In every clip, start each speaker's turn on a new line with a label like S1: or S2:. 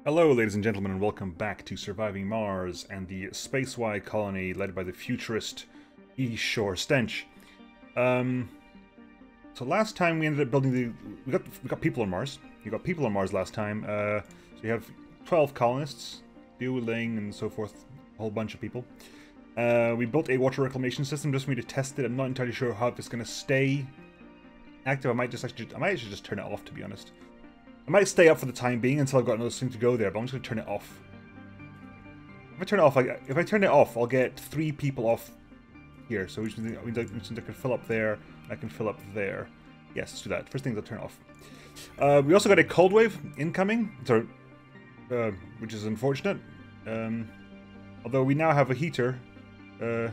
S1: Hello, ladies and gentlemen, and welcome back to Surviving Mars and the space-wide colony led by the futurist E-Shore Stench. So last time we ended up building the... We got people on Mars. We got people on Mars last time. So you have 12 colonists, fueling and so forth, a whole bunch of people. We built a water reclamation system just for me to test it. I'm not entirely sure how it's going to stay active. I might actually just turn it off, to be honest. I might stay up for the time being until I've got another thing to go there, but I'm just going to turn it off. If I turn it off, I'll get 3 people off here. So which means I can fill up there, I can fill up there. Yes, let's do that. First thing, I'll turn it off. We also got a cold wave incoming, which is unfortunate. Although we now have a heater. Yeah,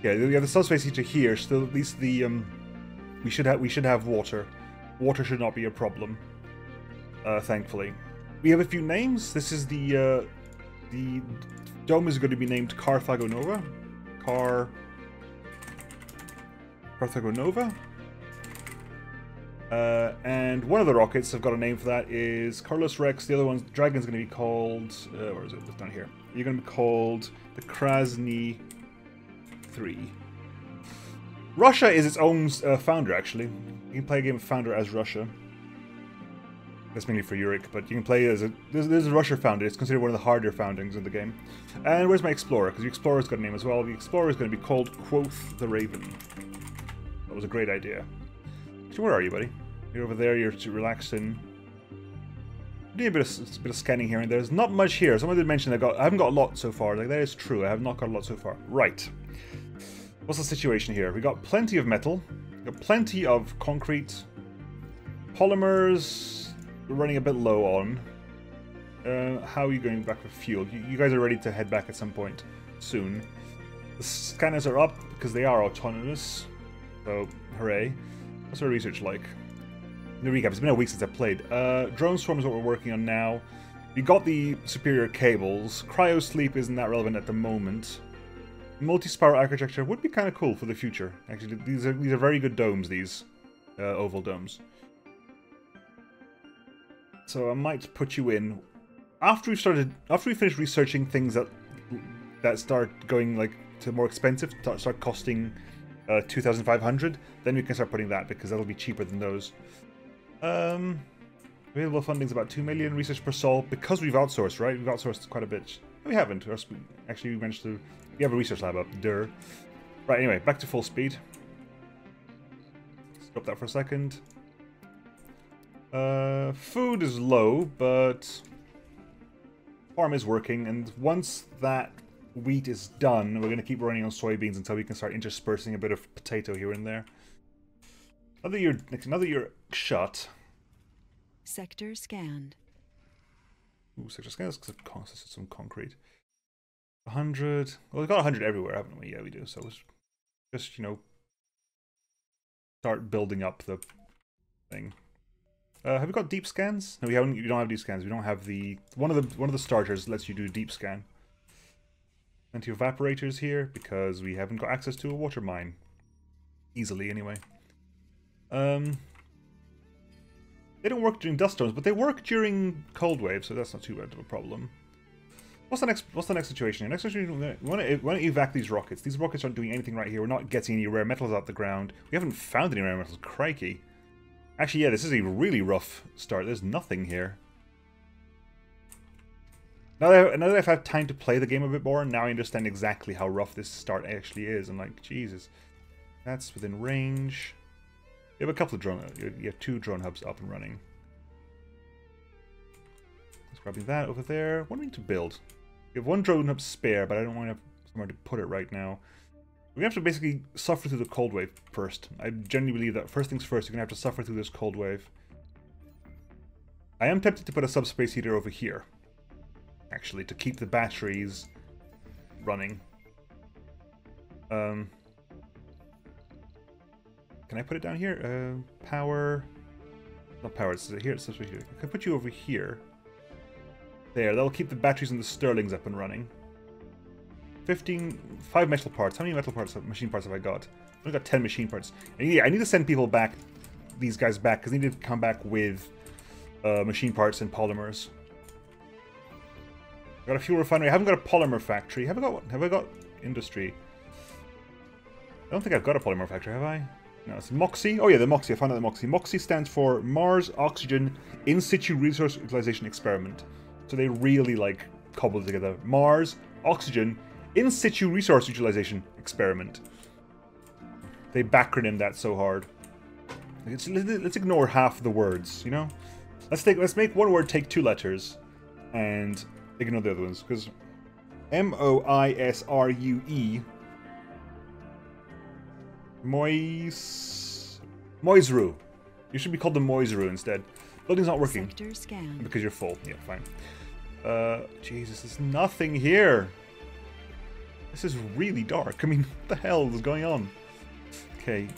S1: we have the subspace heater here, so at least the we should have water. Water should not be a problem, thankfully. We have a few names. This is the dome is going to be named Carthago Nova. Carthago Nova. And one of the rockets, I've got a name for that, is Carlos Rex. The other one's Dragon's going to be called... where is it? It's down here. You're going to be called the Krasny 3. Russia is its own founder, actually. You can play a game of Founder as Russia. That's mainly for Yurik, but you can play as a... There's a Russia founder. It's considered one of the harder foundings in the game. And where's my Explorer? Because the Explorer's got a name as well. The Explorer is going to be called Quoth the Raven. That was a great idea. So where are you, buddy? You're over there. You're relaxing. Doing a bit of scanning here and there. There's not much here. Someone did mention I haven't got a lot so far. Like, that is true. I have not got a lot so far. Right. What's the situation here? We got plenty of metal. We got plenty of concrete. Polymers we're running a bit low on. How are you going back for fuel? You guys are ready to head back at some point soon. The scanners are up because they are autonomous. So, hooray. What's our research like? The recap, it's been a week since I played. Drone swarm is what we're working on now. We got the superior cables. Cryo sleep isn't that relevant at the moment. Multi-spiral architecture would be kind of cool for the future. Actually, these are very good domes. These oval domes. So I might put you in after we finish researching things that start going like to more expensive, start costing 2,500. Then we can start putting that because that'll be cheaper than those. Available funding's about 2 million. Research per sol because we've outsourced, right? We've outsourced quite a bit. We haven't. Actually, we managed to. We have a research lab up. Durr. Right, anyway, back to full speed. Stop that for a second. Food is low, but farm is working, and once that wheat is done, we're going to keep running on soybeans until we can start interspersing a bit of potato here and there. Now that you're shut.
S2: Sector scanned.
S1: Ooh, sector scanned. Let's consist of some concrete. 100. Well, we've got 100 everywhere, haven't we? Yeah, we do. So let's just, you know, start building up the thing. Have we got deep scans? No, we haven't. You don't have deep scans. We don't have the one of the starters lets you do deep scan. Plenty of evaporators here because we haven't got access to a water mine easily anyway. They don't work during dust storms, but they work during cold waves, so that's not too bad of a problem. What's the next situation here? Next situation, we want to evac these rockets. These rockets aren't doing anything right here. We're not getting any rare metals out the ground. We haven't found any rare metals. Crikey. Actually, yeah, this is a really rough start. There's nothing here. Now that I've had time to play the game a bit more, now I understand exactly how rough this start actually is. I'm like, Jesus. That's within range. You have a couple of you have 2 drone hubs up and running. Just grabbing that over there. What do we need to build? We have 1 drone hub spare, but I don't want to have somewhere to put it right now. We have to basically suffer through the cold wave first. I genuinely believe that first things first, you're going to have to suffer through this cold wave. I am tempted to put a subspace heater over here, actually, to keep the batteries running. Can I put it down here? Power... Not power, it's here, it's subspace heater. I can put you over here. There, that'll keep the batteries and the Sterlings up and running. 5 metal parts. How many machine parts have I got? I've only got 10 machine parts. I need to send people back, these guys back, because they need to come back with machine parts and polymers. Got a fuel refinery. I haven't got a polymer factory. Have I got industry? I don't think I've got a polymer factory, have I? No, it's MOXIE. Oh yeah, the MOXIE. I found out the MOXIE. MOXIE stands for Mars Oxygen In Situ Resource Utilization Experiment. So they really like cobbled together. Mars Oxygen In Situ Resource Utilization Experiment. They backronym that so hard. Let's ignore half the words, you know? Let's make one word take 2 letters and ignore the other ones, because MOISRUE Moisru. You should be called the Moisru instead. Building's not working.
S2: Sector scanned.
S1: Because you're full. Yeah, fine. Jesus, there's nothing here. This is really dark. I mean, what the hell is going on? Okay,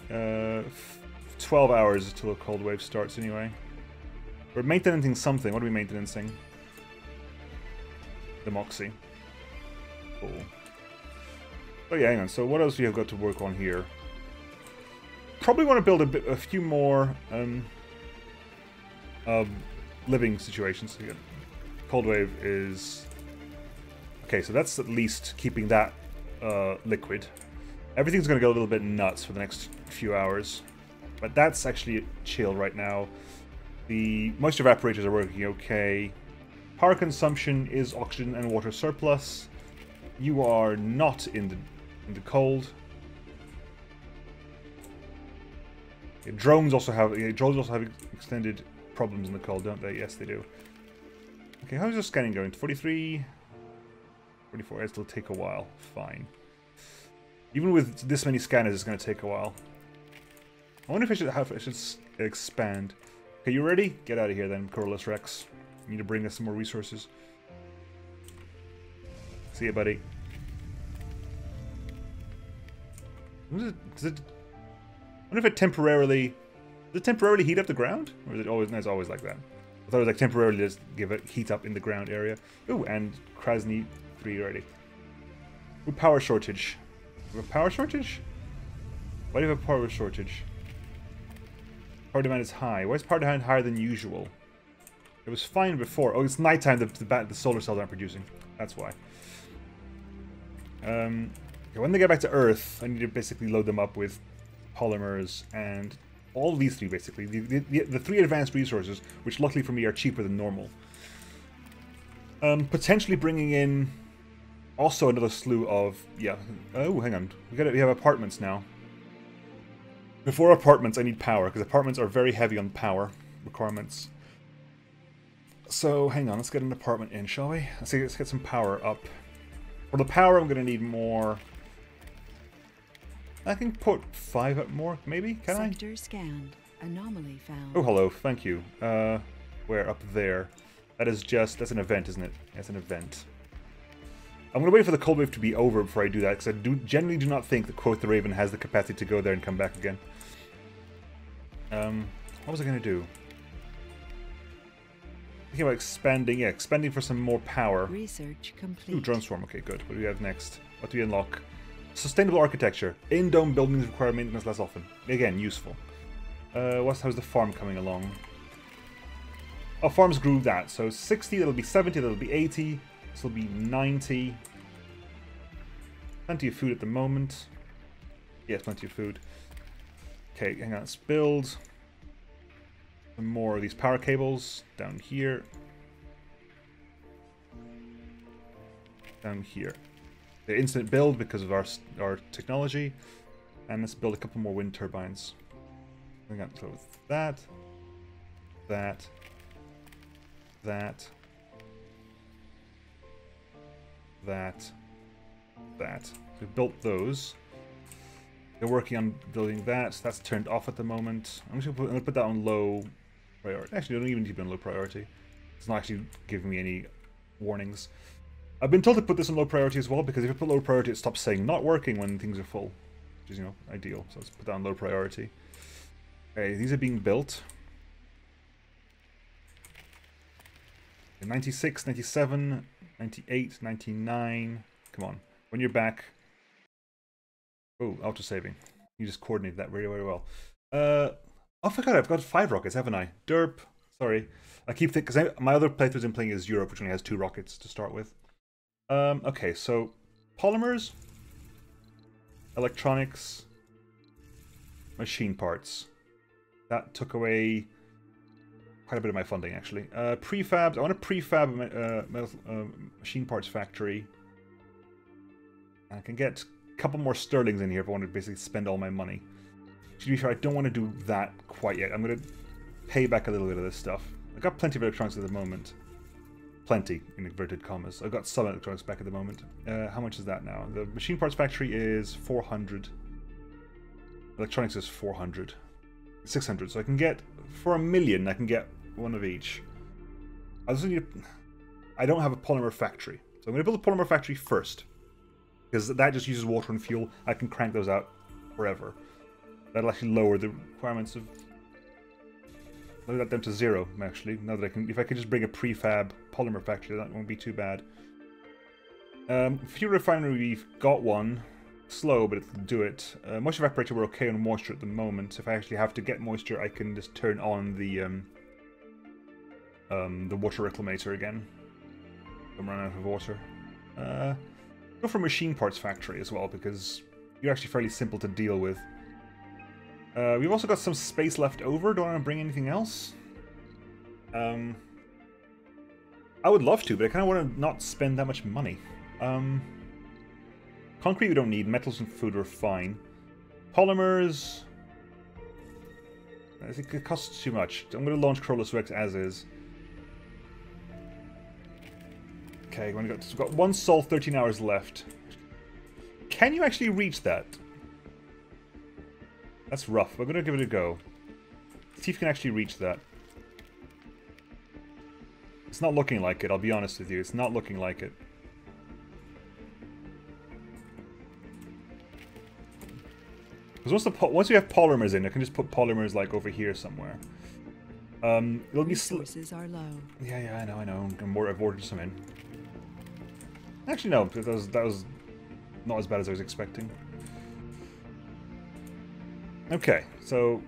S1: 12 hours until a cold wave starts anyway. We're maintaining something. What are we maintaining? The MOXIE. Cool. Oh yeah, hang on. So what else do we have got to work on here? Probably want to build a few more living situations. Again, cold wave is okay. So that's at least keeping that liquid. Everything's going to go a little bit nuts for the next few hours, but that's actually chill right now. The moisture evaporators are working okay. Power consumption is oxygen and water surplus. You are not in the cold. Yeah, drones also have extended problems in the cold, don't they? Yes, they do. Okay, how's your scanning going? 43, 44. It'll take a while. Fine. Even with this many scanners, it's going to take a while. I wonder if I should expand. Okay, you ready? Get out of here then, Corolus Rex. You need to bring us some more resources. See ya, buddy. Does it I wonder if it temporarily... Does it temporarily heat up the ground? Or is it always... No, it's always like that. I thought it was like temporarily just give it heat up in the ground area. Ooh, and Krasny 3 already. Ooh, power shortage. We have a power shortage? Why do you have a power shortage? Power demand is high. Why is power demand higher than usual? It was fine before. Oh, it's nighttime. The solar cells aren't producing. That's why. Okay, when they get back to Earth, I need to basically load them up with polymers and all these 3 basically. The 3 advanced resources, which luckily for me are cheaper than normal. Potentially bringing in also another slew of... Yeah. Oh, hang on. We have apartments now. Before apartments, I need power, because apartments are very heavy on power requirements. So, hang on, let's get an apartment in, shall we? Let's get some power up. For the power, I'm going to need more... I can put 5 up more, maybe? Can I?
S2: Sector scanned. Anomaly found.
S1: Oh, hello, thank you. Where? Up there. That is just... That's an event, isn't it? That's an event. I'm going to wait for the cold wave to be over before I do that, because I generally do not think that Quoth the Raven has the capacity to go there and come back again. What was I going to do? Thinking about expanding, yeah, expanding for some more power.
S2: Research complete.
S1: Ooh, drone swarm, okay, good. What do we have next? What do we unlock? Sustainable architecture. In-dome buildings require maintenance less often. Again, useful. How's the farm coming along? Oh, farms grew that. So 60, that'll be 70, that'll be 80. This will be 90. Plenty of food at the moment. Yes, plenty of food. Okay, hang on, let's build some more of these power cables down here. Down here. They're instant build because of our technology. And let's build a couple more wind turbines. Hang on, so that. That. We've built those. They're working on building that. So that's turned off at the moment. I'm just gonna put that on low priority. Actually, I don't even need to be on low priority. It's not actually giving me any warnings. I've been told to put this on low priority as well, because if I put low priority, it stops saying not working when things are full, which is, you know, ideal. So let's put that on low priority. Okay, these are being built. 96, 97, 98, 99. Come on. When you're back. Oh, auto-saving. You just coordinated that very, very well. Oh, I forgot, I've got 5 rockets, haven't I? Derp. Sorry. I keep thinking, because my other playthroughs I'm playing is Europe, which only has 2 rockets to start with. Okay, so polymers, electronics, machine parts. That took away quite a bit of my funding, actually. Prefabs. I want a prefab machine parts factory. I can get a couple more sterlings in here if I want to basically spend all my money. To be fair, I don't want to do that quite yet. I'm going to pay back a little bit of this stuff. I've got plenty of electronics at the moment. Plenty, in inverted commas. I've got some electronics back at the moment. How much is that now? The machine parts factory is 400. Electronics is 400. 600. So I can get, for 1 million, I can get one of each. I don't have a polymer factory. So I'm going to build a polymer factory first. Because that just uses water and fuel. I can crank those out forever. That'll actually lower the requirements of... Lower that down to 0, actually. Now that I can... If I could just bring a prefab polymer factory, that won't be too bad. Fuel refinery, we've got one. Slow, but it'll do it. Moisture evaporator, we're okay on moisture at the moment. If I actually have to get moisture, I can just turn on the water reclamator again. I'm running out of water. Go for machine parts factory as well, because you're actually fairly simple to deal with. We've also got some space left over. Do I want to bring anything else? I would love to, but I kind of want to not spend that much money. Concrete we don't need. Metals and food are fine. Polymers... I think it costs too much. I'm going to launch Colonize Rex as is. Okay, we've got one sol, 13 hours left. Can you actually reach that? That's rough. We're going to give it a go. See if you can actually reach that. It's not looking like it, I'll be honest with you. It's not looking like it. Because once we have polymers in, I can just put polymers like over here somewhere. It'll be
S2: resources are low.
S1: Yeah, I know. I've ordered some in. Actually, no, that was not as bad as I was expecting. Okay, so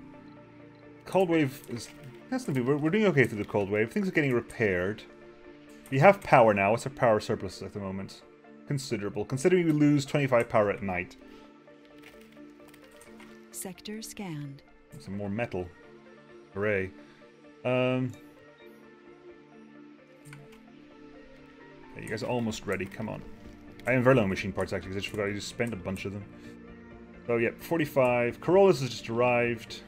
S1: cold wave is we're doing okay through the cold wave. Things are getting repaired. We have power now. What's our power surplus at the moment? Considerable, considering we lose 25 power at night.
S2: Sector scanned.
S1: Some more metal. Hooray. You guys are almost ready. Come on. I am very low on machine parts actually, because I just forgot I just spent a bunch of them. So yeah, 45. Corollas has just arrived.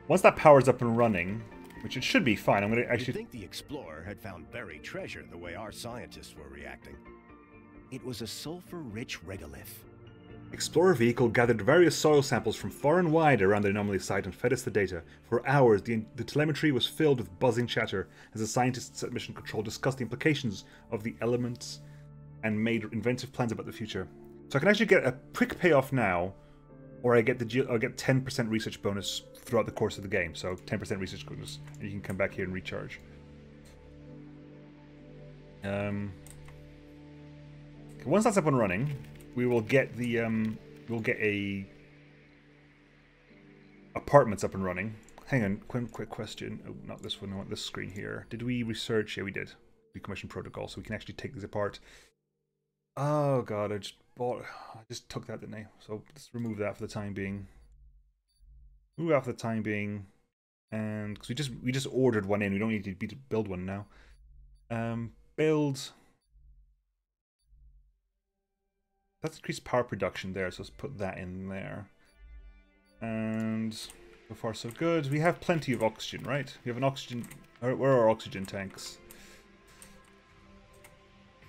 S1: Once that power's up and running, which it should be fine, I'm going to actually...
S3: You'd think the Explorer had found buried treasure the way our scientists were reacting. It was a sulfur-rich regolith.
S1: Explorer vehicle gathered various soil samples from far and wide around the anomaly site and fed us the data. For hours, the telemetry was filled with buzzing chatter as the scientists at Mission Control discussed the implications of the elements and made inventive plans about the future. So I can actually get a quick payoff now, or I'll get 10% research bonus throughout the course of the game. So 10% research bonus, and you can come back here and recharge. Once that's up and running, we will get the apartments up and running. Hang on, quick question. Oh, not this one. I want this screen here. Did we research? Yeah, we did. Decommission protocol, so we can actually take these apart. Oh god, I just took that, didn't I? So let's remove that for the time being. Move out for the time being, and because we just ordered one in, we don't need to build one now. Build. Let's increase power production there, so let's put that in there. And so far so good. We have plenty of oxygen, right? We have an oxygen... Where are our oxygen tanks?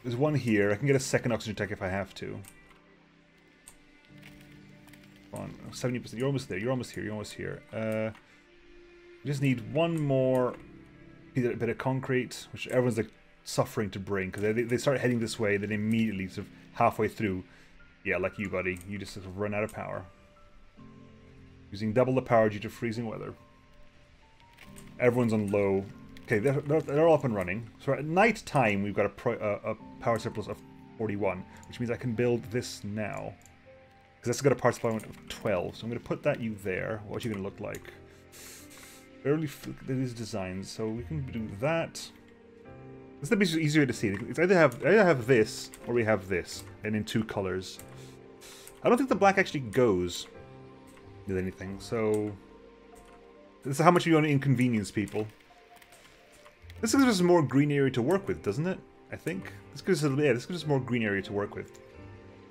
S1: There's one here. I can get a second oxygen tank if I have to. Come on, 70%. You're almost there. You're almost here. You're almost here. We just need one more bit of concrete, which everyone's like suffering to bring, because they start heading this way, then immediately sort of halfway through... Yeah, like you, buddy. You just sort of run out of power. Using double the power due to freezing weather. Everyone's on low. Okay, they're all up and running. So at night time, we've got a power surplus of 41, which means I can build this now. Because that's got a power supply of 12. So I'm going to put you there. What's you going to look like? These designs. So we can do that. This would be easier to see. It's either have this, or we have this, and in 2 colors. I don't think the black actually goes with anything, so... This is how much you want to inconvenience people. This gives us more green area to work with, doesn't it? I think. This gives us more green area to work with.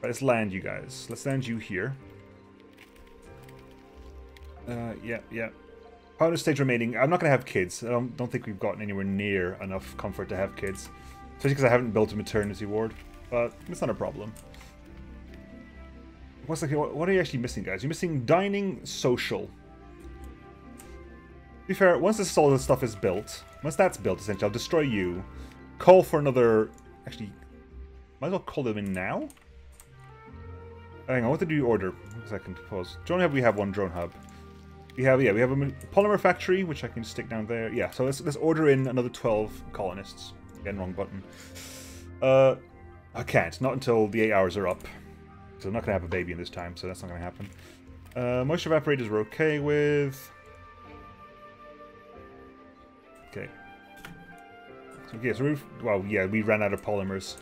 S1: Right, let's land you guys. Let's land you here. Yeah. Pilot stage remaining. I'm not going to have kids. I don't think we've gotten anywhere near enough comfort to have kids. Especially because I haven't built a maternity ward. But it's not a problem. What are you actually missing, guys? You're missing dining, social. To be fair, once all this stuff is built, once that's built, essentially, I'll destroy you. Call for another... Actually, might as well call them in now? Hang on, what did you order? 1 second, pause. Drone hub, we have 1 drone hub. We have a polymer factory, which I can stick down there. Yeah, so let's order in another 12 colonists. Again, wrong button. I can't, not until the 8 hours are up. So I'm not going to have a baby in this time, so that's not going to happen. Moisture evaporators we're okay with. Okay. So we ran out of polymers.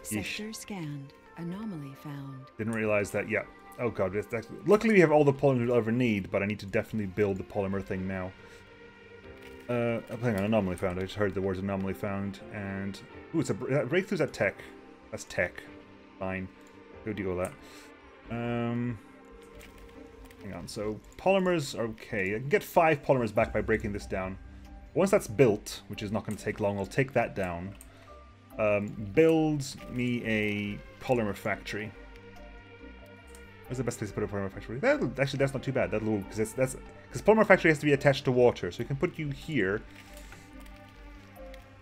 S2: Sector scanned. Anomaly found.
S1: Didn't realize that. Yeah. Oh god. Luckily we have all the polymers we'll ever need, but I need to definitely build the polymer thing now. Hang on, anomaly found. I just heard the words anomaly found, and ooh, breakthroughs at tech. That's tech. Fine. Good deal with that. Hang on. So polymers are okay. I can get 5 polymers back by breaking this down. Once that's built, which is not going to take long, I'll take that down. Build me a polymer factory. Where's the best place to put a polymer factory? Actually, that's not too bad. Because polymer factory has to be attached to water, so we can put you here,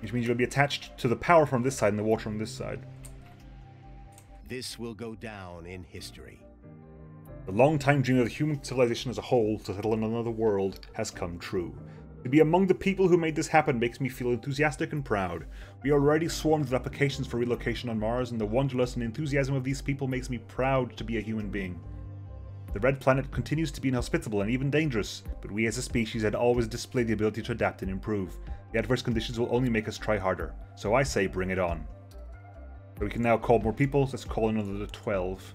S1: which means you'll be attached to the power from this side and the water from this side.
S3: This will go down in history.
S1: The long-time dream of the human civilization as a whole to settle in another world has come true. To be among the people who made this happen makes me feel enthusiastic and proud. We are already swarmed with applications for relocation on Mars, and the wanderlust and enthusiasm of these people makes me proud to be a human being. The Red Planet continues to be inhospitable and even dangerous, but we as a species had always displayed the ability to adapt and improve. The adverse conditions will only make us try harder, so I say bring it on. So we can now call more people, so let's call another 12.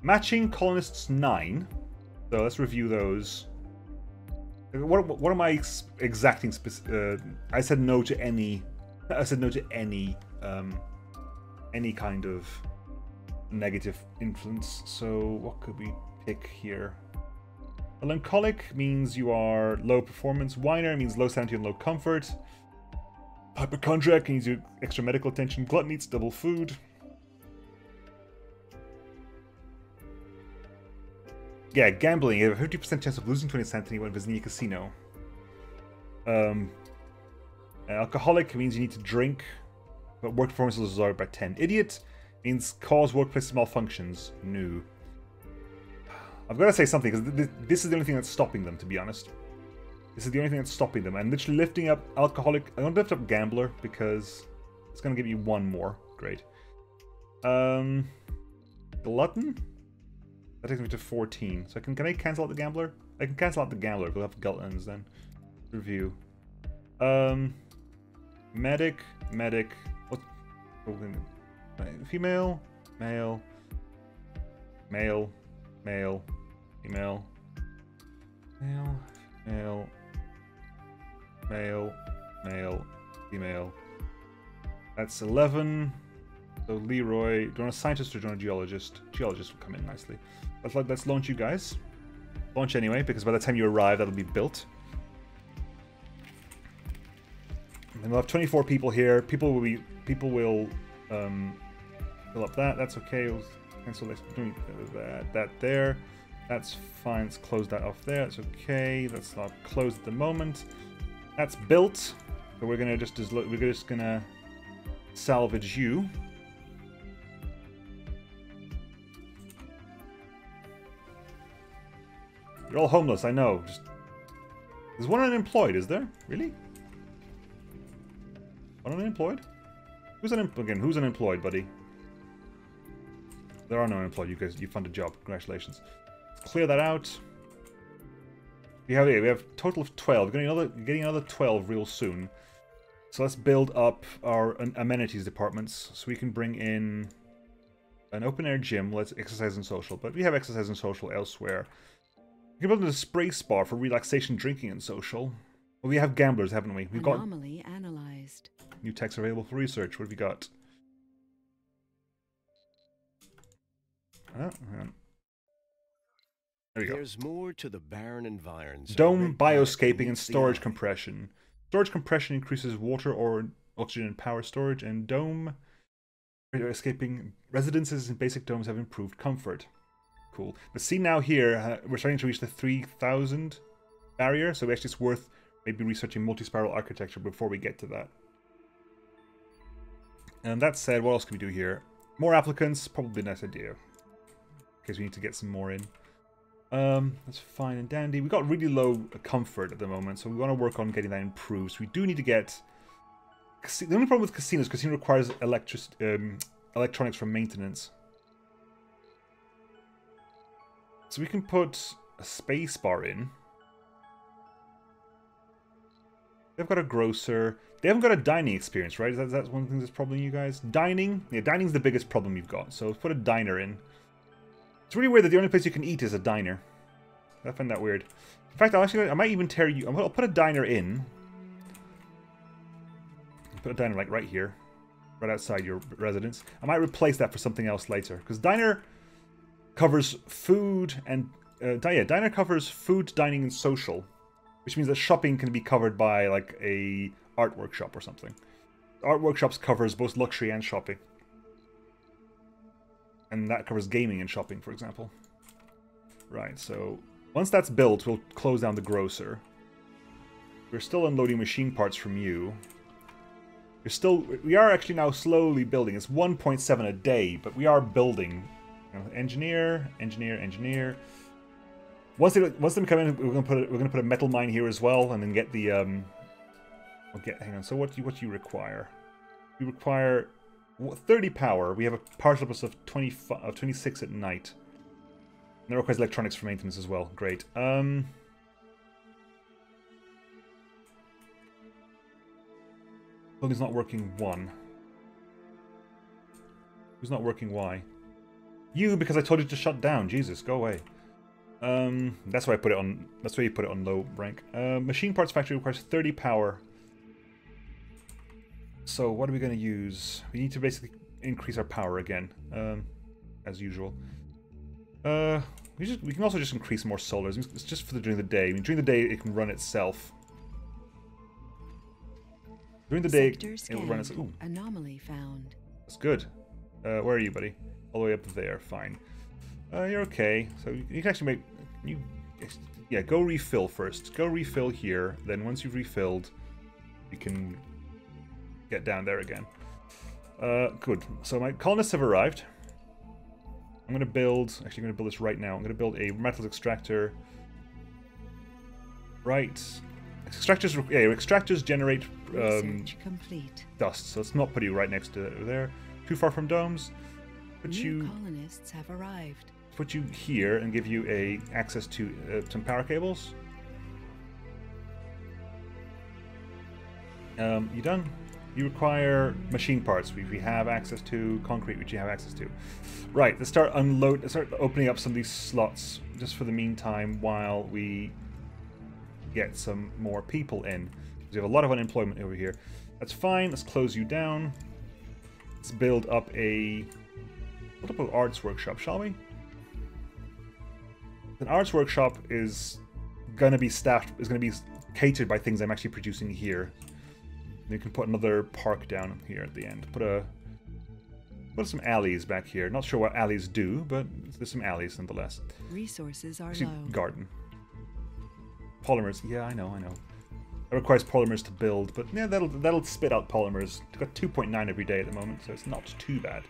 S1: Matching colonists 9, so let's review those. What am I exacting? I said no to any. I said no to any kind of negative influence. So what could we pick here? Melancholic means you are low performance. Whiner means low sanity and low comfort. Hypochondriac means you extra medical attention. Glutton eats double food. Yeah, gambling. You have a 50% chance of losing 20 sanity when visiting a casino. Alcoholic means you need to drink, but work performance is lowered by 10. Idiot means cause workplace malfunctions. No. I've got to say something, because this is the only thing that's stopping them, to be honest. This is the only thing that's stopping them. I'm literally lifting up alcoholic. I'm going to lift up gambler, because it's going to give you 1 more. Great. Glutton? That takes me to 14. So can I cancel out the gambler? I can cancel out the gambler. We'll have gluttons then. Review. Medic. What? Female. Male. Male. Male. Female. Male. Male. Male. Male. Female. That's 11. So Leroy, do you want a scientist or do you want a geologist? Geologist will come in nicely. Let's launch you guys. Launch anyway, because by the time you arrive, that'll be built. And we'll have 24 people here. People will fill up that. That's okay. We'll cancel this. That there. That's fine. Let's close that off there. That's okay. That's not closed at the moment. That's built. So we're just gonna salvage you. You're all homeless, I know. There's one unemployed, is there? Really? One unemployed? Who's unemployed, buddy? There are no unemployed. You found a job. Congratulations. Let's clear that out. We have a total of 12. We're getting another 12 real soon. So let's build up our amenities departments so we can bring in an open-air gym. Let's exercise and social, but we have exercise and social elsewhere. We can build a spray spa for relaxation, drinking, and social. Well, we have gamblers, haven't we? We've got
S2: Anomaly analyzed.
S1: new techs available for research. What have we got? Oh, hang on. There we go.
S3: There's more to the barren environs.
S1: Dome, bioscaping, and storage compression. Storage compression increases water or oxygen and power storage, and dome escaping residences in basic domes have improved comfort. Cool. But see now here, we're starting to reach the 3,000 barrier, so actually it's worth maybe researching multi-spiral architecture before we get to that. And that said, what else can we do here? More applicants, probably a nice idea. Because we need to get some more in. That's fine and dandy. We got really low comfort at the moment, so we want to work on getting that improved. So we do need to get... The only problem with casinos, casino requires electronics for maintenance. So we can put a space bar in. They've got a grocer. They haven't got a dining experience, right? That's one thing that's troubling you guys? Dining? Yeah, dining's the biggest problem you've got. So let's put a diner in. It's really weird that the only place you can eat is a diner. I find that weird. In fact, I might even tear you... I'll put a diner in. Put a diner like right here. Right outside your residence. I might replace that for something else later. Because diner covers food and... diner covers food, dining, and social. Which means that shopping can be covered by like a art workshop or something. Art workshops covers both luxury and shopping. And that covers gaming and shopping, for example. Right, so once that's built, we'll close down the grocer. We're still unloading machine parts from you. We are actually now slowly building. It's 1.7 a day, but we are building. You know, engineer. Once they come in, we're gonna put a metal mine here as well, and then get the hang on. So what do you require? You require 30 power. We have a power surplus of 26 at night. And that requires electronics for maintenance as well. Great. Building's not working. One. Who's not working? Why? You, because I told you to shut down. Jesus, go away. That's why I put it on. That's why you put it on low rank. Machine parts factory requires 30 power. So what are we going to use? We need to basically increase our power again, as usual. We can also just increase more solars. It's just for during the day. I mean, during the day it can run itself. During the day it will run itself. Ooh.
S2: Anomaly found.
S1: That's good. Where are you, buddy? All the way up there. Fine. You're okay. So you can actually make... Yeah, go refill first. Go refill here. Then once you've refilled, you can get down there again. Good. So my colonists have arrived. I'm going to build... Actually, I'm going to build this right now. I'm going to build a metals extractor. Right. Extractors generate
S2: complete.
S1: Dust. So let's not put you right next to there. Too far from domes.
S2: New colonists have arrived.
S1: Put you here and give you access to some power cables. You done? You require machine parts, which we have access to. Concrete, which you have access to. Right, let's start opening up some of these slots just for the meantime while we get some more people in. We have a lot of unemployment over here. That's fine. Let's close you down. Let's build up an arts workshop, shall we? An arts workshop is gonna be catered by things I'm actually producing here. You can put another park down here at the end. Put some alleys back here. Not sure what alleys do, but there's some alleys nonetheless.
S2: Resources are
S1: actually,
S2: low.
S1: Garden. Polymers. Yeah, I know. It requires polymers to build, but yeah, that'll spit out polymers. We've got 2.9 every day at the moment, so it's not too bad.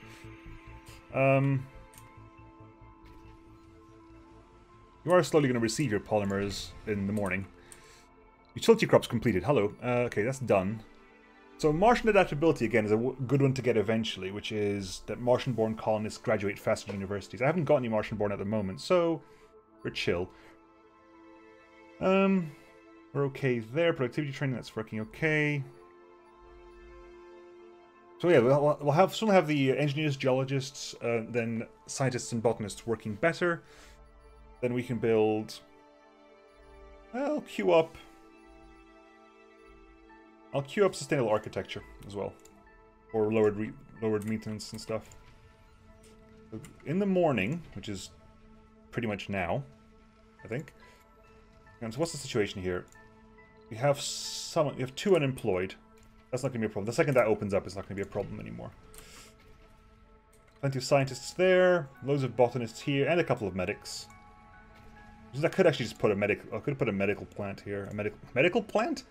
S1: You are slowly going to receive your polymers in the morning. Utility crops completed. Hello. Okay, that's done. So Martian adaptability, again, is a good one to get eventually, which is that Martian-born colonists graduate faster than universities. I haven't got any Martian-born at the moment, so we're chill. We're okay there. Productivity training, that's working okay. So yeah, we'll soon have the engineers, geologists, then scientists and botanists working better. Then we can build. I'll queue up sustainable architecture as well, or lowered maintenance and stuff. In the morning, which is pretty much now, I think. And so what's the situation here? We have 2 unemployed. That's not going to be a problem. The second that opens up, it's not going to be a problem anymore. Plenty of scientists there, loads of botanists here, and a couple of medics. I could actually just put I could have put a medical plant here. A medical plant?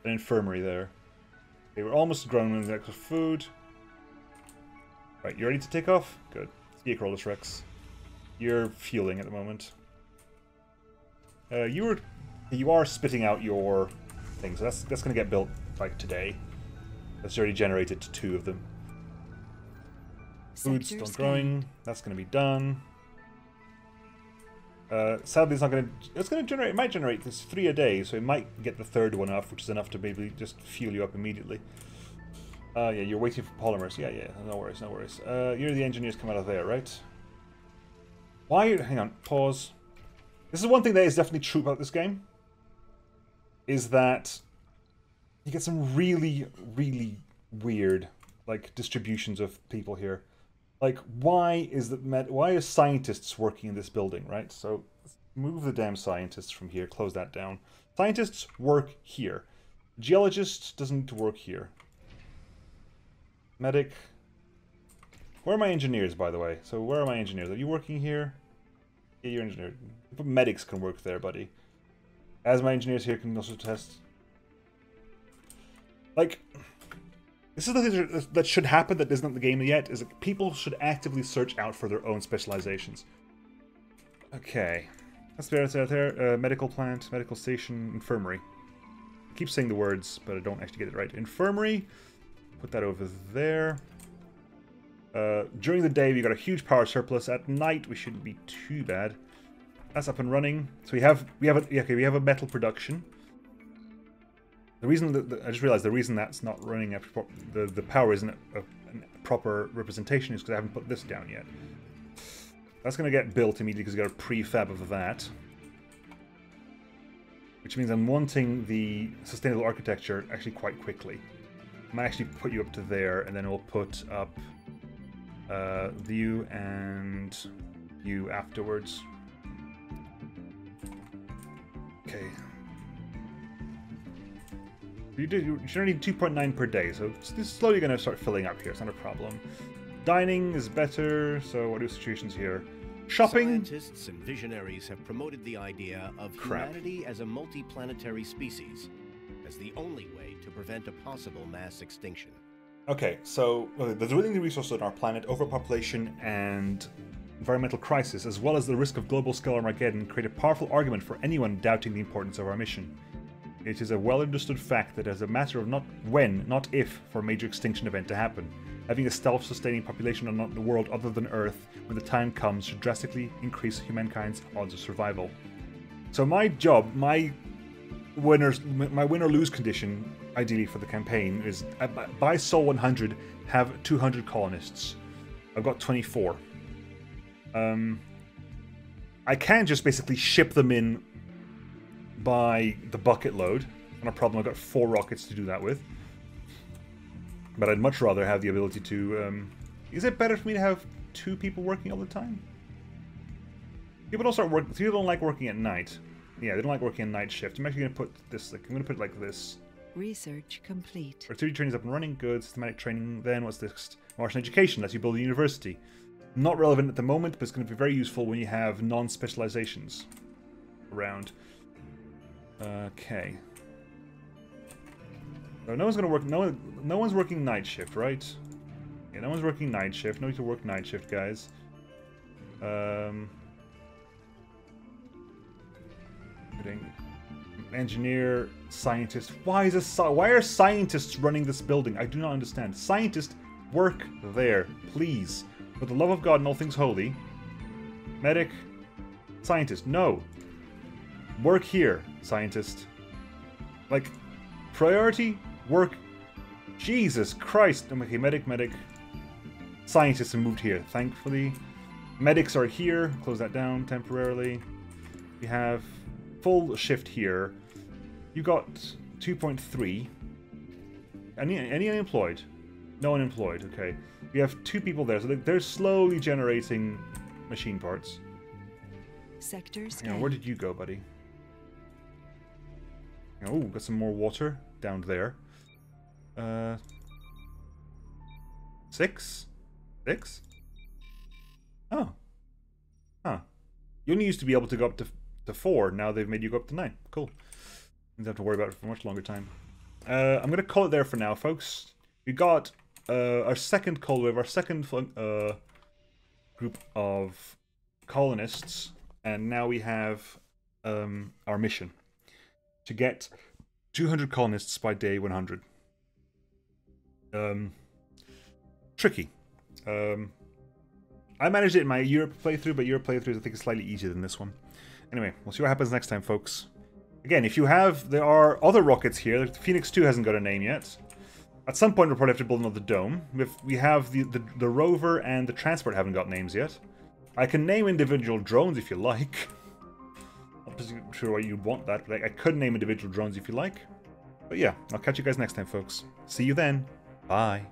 S1: An infirmary there. They were almost grown with extra food. Right, you ready to take off? Good. See you, Corollas Rex. You're fueling at the moment. You are spitting out your thing, so that's going to get built like today. That's already generated 2 of them. Food's still growing. That's going to be done. Sadly, it's not going to. It's going to generate. It might generate 3 a day, so it might get the 3rd one off, which is enough to maybe just fuel you up immediately. Yeah, you're waiting for polymers. Yeah. No worries, no worries. You're the engineers come out of there, right? Why? Hang on. Pause. This is one thing that is definitely true about this game. Is that you get some really, really weird, like, distributions of people here. Like, why are scientists working in this building, right? So, let's move the damn scientists from here, close that down. Scientists work here. Geologist doesn't need to work here. Medic. Where are my engineers, by the way? So, where are my engineers? Are you working here? Yeah, you're engineer. But medics can work there, buddy. As my engineers here can also test. Like, this is the thing that should happen that isn't in the game yet, is that people should actively search out for their own specializations. Okay. That's there. Medical plant, medical station, infirmary. I keep saying the words, but I don't actually get it right. Infirmary. Put that over there. During the day, we got a huge power surplus. At night, we shouldn't be too bad. That's up and running. So we have a metal production. The reason that I just realized the reason that's not running after the power isn't a proper representation is because I haven't put this down yet. That's going to get built immediately because we got a prefab of that, which means I'm wanting the sustainable architecture actually quite quickly. I might actually put you up to there, and then we'll put up you and you afterwards. Okay. You're need 2.9 per day, so it's slowly going to start filling up here. It's not a problem. Dining is better, so what are the situations here? Shopping?
S3: Scientists and visionaries have promoted the idea of humanity as a multi-planetary species as the only way to prevent a possible mass extinction.
S1: Okay, so there's limited resources on our planet, overpopulation, and environmental crisis, as well as the risk of global-scale Armageddon, create a powerful argument for anyone doubting the importance of our mission. It is a well-understood fact that as a matter of not when, not if, for a major extinction event to happen, having a self-sustaining population on the world other than Earth when the time comes should drastically increase humankind's odds of survival. So my job, my win or lose condition, ideally for the campaign, is by Sol 100 have 200 colonists. I've got 24. I can just basically ship them in by the bucket load. Not a problem, I've got 4 rockets to do that with. But I'd much rather have the ability to... is it better for me to have 2 people working all the time? People don't like working at night. Yeah, they don't like working a night shift. I'm actually going to put this... I'm going to put it like this.
S2: Research complete.
S1: Our 3D training is up and running. Good. Systematic training. Then what's this? Martian education. Lets you build a university. Not relevant at the moment, but it's going to be very useful when you have non-specializations around. Okay. So no one's going to work... No one's working night shift, right? Yeah, no one's working night shift. No need to work night shift, guys. Engineer, scientist. Why are scientists running this building? I do not understand. Scientists, work there, please. For the love of God and all things holy. Medic, scientist, no. Work here, scientist. Like, priority, work Jesus Christ! Okay, medic. Scientists have moved here, thankfully. Medics are here. Close that down temporarily. We have full shift here. You got 2.3. Any unemployed? No unemployed, okay. We have 2 people there, so they're slowly generating machine parts.
S2: Sectors.
S1: Hang on, where did you go, buddy? Oh, got some more water down there. 6? 6? Oh. Huh. You only used to be able to go up to 4. Now they've made you go up to 9. Cool. You don't have to worry about it for a much longer time. I'm going to call it there for now, folks. We got our second cold wave, our second group of colonists. And now we have our mission. To get 200 colonists by day 100. Tricky. I managed it in my Europe playthrough, but Europe playthrough I think is slightly easier than this one. Anyway, we'll see what happens next time, folks. Again, if you have, there are other rockets here. Phoenix 2 hasn't got a name yet. At some point, we'll probably have to build another dome. We have the rover and the transport haven't got names yet. I can name individual drones if you like. Not sure why you'd want that, but I could name individual drones if you like. But yeah, I'll catch you guys next time, folks. See you then. Bye.